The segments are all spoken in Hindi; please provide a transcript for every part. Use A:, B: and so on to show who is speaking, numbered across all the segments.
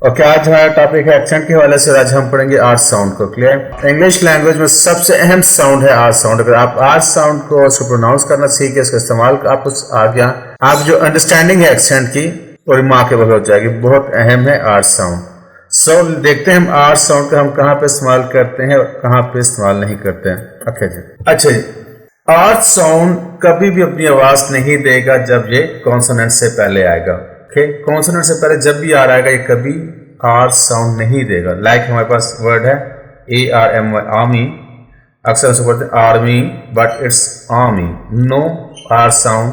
A: ओके, आज हमारा टॉपिक है एक्सेंट के हवाले से। आज हम पढ़ेंगे आर साउंड को। क्लियर? इंग्लिश लैंग्वेज में सबसे अहम साउंड है आर साउंड। अगर आप आर साउंड को उसको प्रोनाउंस करना सीखे, इसका इस्तेमाल आप आ गया, आप जो अंडरस्टैंडिंग है एक्सेंट की और रिमार्केबल हो जाएगी। बहुत अहम है आर साउंड। सो देखते हैं हम आर साउंड का हम कहाँ पे इस्तेमाल करते हैं और कहाँ पे इस्तेमाल नहीं करते हैं। ओके जी, अच्छा जी। आर साउंड कभी भी अपनी आवाज नहीं देगा जब ये कॉन्सोनेंट से पहले आएगा। ओके, कॉन्सोनेंट से पहले जब भी आर आएगा ये कभी आर साउंड नहीं देगा। लाइक हमारे पास वर्ड है ARMY, आर्मी। अक्सर उसे बोलते हैं army, but it's army. No R sound,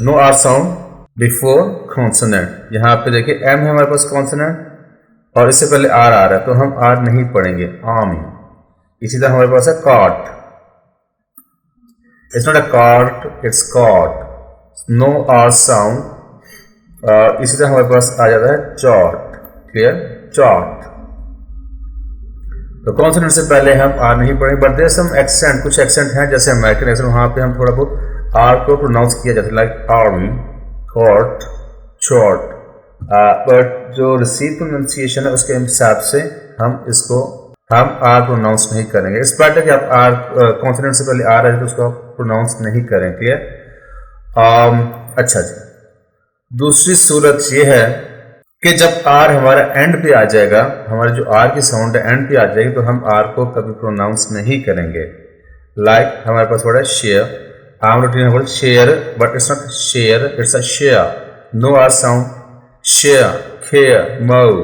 A: no R sound before consonant. यहाँ पे देखिए एम है हमारे पास कॉन्सोनेंट और इससे पहले आर आ रहा है, तो हम आर नहीं पढ़ेंगे, आर्मी। इसी तरह हमारे पास है cot, it's not a cot, it's cot, no R sound. इसी तरह हमारे पास आ जाता है चॉट। क्लियर? चॉट। तो कॉन्सोनेंट से पहले हम आर नहीं पढ़ेंगे, बट देयर सम एक्सेंट, कुछ एक्सेंट हैं जैसे अमेरिकन एक्सेंट, वहां पे हम थोड़ा बहुत आर को प्रोनाउंस किया जाता है, like army, cot, chaat. But जो रिसीव प्रोनाउंसिएशन है उसके हिसाब से हम आर प्रोनाउंस नहीं करेंगे। इस बात है कि आप आर कॉन्सोनेंट से पहले आर है तो उसको प्रोनाउंस नहीं करें। क्लियर? अच्छा जी। दूसरी सूरत ये है कि जब आर हमारा एंड पे आ जाएगा, हमारा जो आर की साउंड है एंड पे आ जाएगी, तो हम आर को कभी प्रोनाउंस नहीं करेंगे। लाइक हमारे पास वर्ड है शेयर, आम routine word share, but it's not share, it's a share. No R sound, share, खेयर, मऊ।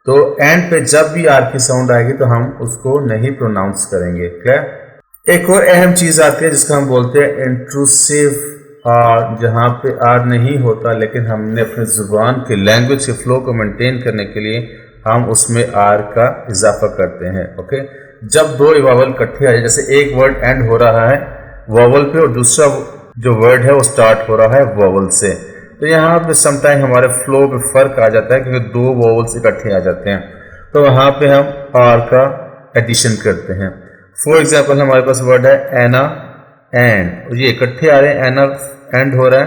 A: तो एंड पे जब भी आर की साउंड आएगी तो हम उसको नहीं प्रोनाउंस करेंगे। क्या? एक और अहम चीज आती है जिसको हम बोलते हैं इंट्रूसिव आर, जहाँ पे आर नहीं होता लेकिन हमने अपनी जुबान के लैंग्वेज के फ्लो को मेंटेन करने के लिए हम उसमें आर का इजाफा करते हैं। ओके, जब दो वावल इकट्ठे आ जाए, जैसे एक वर्ड एंड हो रहा है वावल पे और दूसरा जो वर्ड है वो स्टार्ट हो रहा है वावल से, तो यहाँ पे समटाइम हमारे फ्लो में फर्क आ जाता है क्योंकि दो वावल्स इकट्ठे आ जाते हैं, तो वहाँ पे हम आर का एडिशन करते हैं। फॉर एग्जाम्पल हमारे पास वर्ड है एना एंड, ये इकट्ठे आ रहे हैं, एना एंड हो रहा है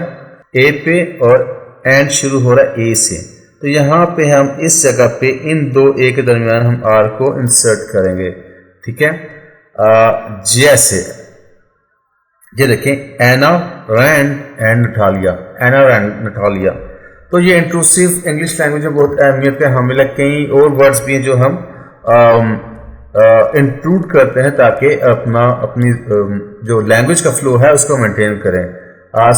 A: ए पे और एंड शुरू हो रहा है ए से, तो यहाँ पे हम इस जगह पे इन दो ए के दरमियान हम आर को इंसर्ट करेंगे। ठीक है? जैसे ये देखें, Ana Rand and Natalia, Ana Rand Natalia. तो ये इंट्रूसिव इंग्लिश लैंग्वेज में बहुत अहमियत है। हमें कई और वर्ड्स भी हैं जो हम इंक्लूड करते हैं ताकि अपनी जो लैंग्वेज का फ्लो है उसको मेंटेन करें।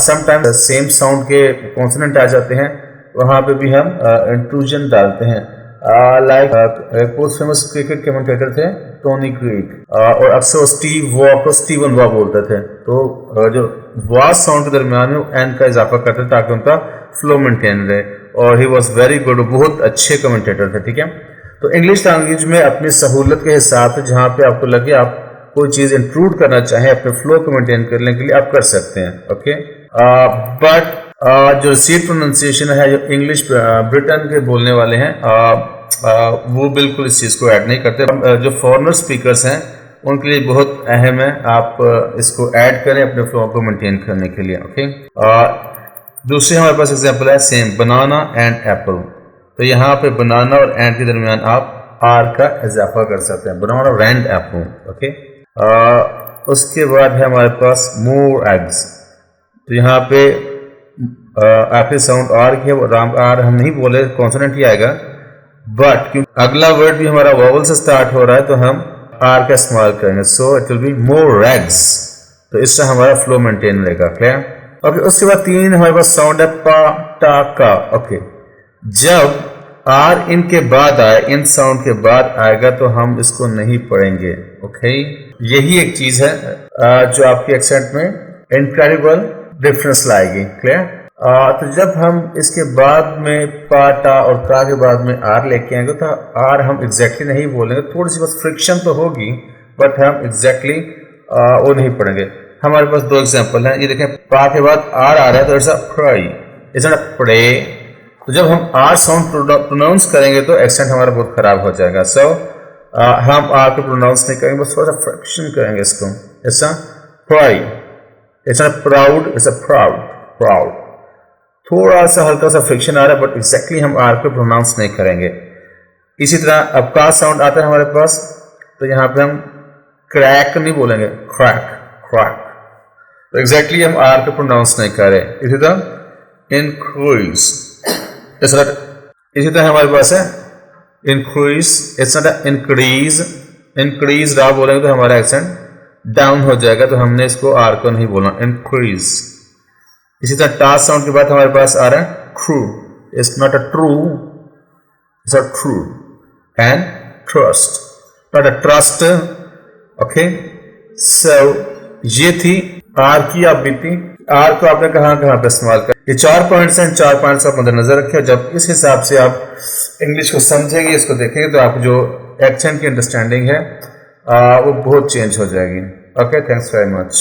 A: समटाइम्स सेम साउंड के कॉन्सोनेंट आ जाते हैं, वहाँ पे भी हम इंट्रूजन डालते हैं। लाइक बहुत फेमस क्रिकेट कमेंटेटर थे टोनी क्रीक, और अक्सर स्टीव वॉ को स्टीवन वॉ बोलते थे, तो जो वॉ साउंड के दरमियान में एन का इजाफा करते थे ताकि उनका फ्लो मेंटेन रहे, और ही वॉज वेरी गुड, बहुत अच्छे कमेंटेटर थे। ठीक है? तो इंग्लिश लैंग्वेज में अपनी सहूलत के हिसाब से जहाँ पे आपको लगे आप कोई चीज़ इंक्लूड करना चाहें अपने फ्लो को मेंटेन करने के लिए आप कर सकते हैं। ओके, बट जो रिसीव प्रोनाउंसिएशन है, जो इंग्लिश ब्रिटेन के बोलने वाले हैं, वो बिल्कुल इस चीज़ को ऐड नहीं करते। जो फॉरेनर स्पीकर्स हैं उनके लिए बहुत अहम है आप इसको ऐड करें अपने फ्लो को मेंटेन करने के लिए। ओके, दूसरे हमारे पास एग्जांपल है सेम, बनाना एंड एप्पल। तो यहाँ पे बनाना और एंड के दरमियान आप आर का इजाफा कर सकते हैं, बनाना एंड एप्पल। ओके, उसके बाद है हमारे पास मोर एग्स। तो यहाँ पे आखिरी साउंड आर की है, आर हम नहीं बोले, कॉन्सोनेंट ही आएगा, बट क्योंकि अगला वर्ड भी हमारा वॉवल से स्टार्ट हो रहा है तो हम आर का इस्तेमाल करेंगे, so it will be more eggs. तो इससे हमारा फ्लो मेंटेन रहेगा। क्लियर? ओके, उसके बाद तीन हमारे पास साउंड है पा, टा, का। ओके, जब आर इनके बाद आए, इन साउंड के बाद आएगा तो हम इसको नहीं पढ़ेंगे। ओके, यही एक चीज है जो आपके एक्सेंट में इनक्रेडिबल डिफरेंस लाएगी। क्लियर? तो जब हम इसके बाद में पा, टा और का के बाद में आर लेके आएंगे तो आर हम एग्जैक्टली नहीं बोलेंगे, थोड़ी सी बस फ्रिक्शन तो होगी, बट हम एग्जैक्टली वो नहीं पढ़ेंगे। हमारे पास दो एग्जाम्पल हैं, ये देखें, पा के बाद आर आ रहा है तो it's a fry, it's not a pray. तो जब हम आर साउंड प्रोनाउंस करेंगे तो एक्सेंट हमारा बहुत खराब हो जाएगा। सो हम आर को प्रोनाउंस नहीं करेंगे, बस थोड़ा सा फ्रिक्शन करेंगे इसको। It's a pride, it's a proud, it's a proud, proud. थोड़ा सा हल्का सा फ्रिक्शन आ रहा है, बट एग्जैक्टली हम आर को प्रोनाउंस नहीं करेंगे। इसी तरह अब का साउंड आता है हमारे पास, तो यहाँ पे हम क्रैक नहीं बोलेंगे, क्रैक क्रैक, तो एग्जैक्टली हम आर को प्रोनाउंस नहीं कर रहे। इसी तरह इंक्रीज, इसी तरह हमारे पास है increase, it's not increase, increase रा बोलेंगे तो हमारा एक्सेंट डाउन हो जाएगा, तो हमने इसको आर को नहीं बोलना, इंक्रीज। इसी तरह टा साउंड के बाद हमारे पास आ रहा है true, it's not a true, it's a true, and trust, not a trust. Okay, so ये थी आर की आप बीती। आर को आपने कहाँ कहाँ पे इस्तेमाल कर, ये 4 पॉइंट्स हैं, 4 पॉइंट्स आप नजर रखें। जब इस हिसाब से आप इंग्लिश को समझेंगे, इसको देखेंगे, तो आपको जो एक्सेंट की अंडरस्टैंडिंग है वो बहुत चेंज हो जाएगी। Okay, thanks very much.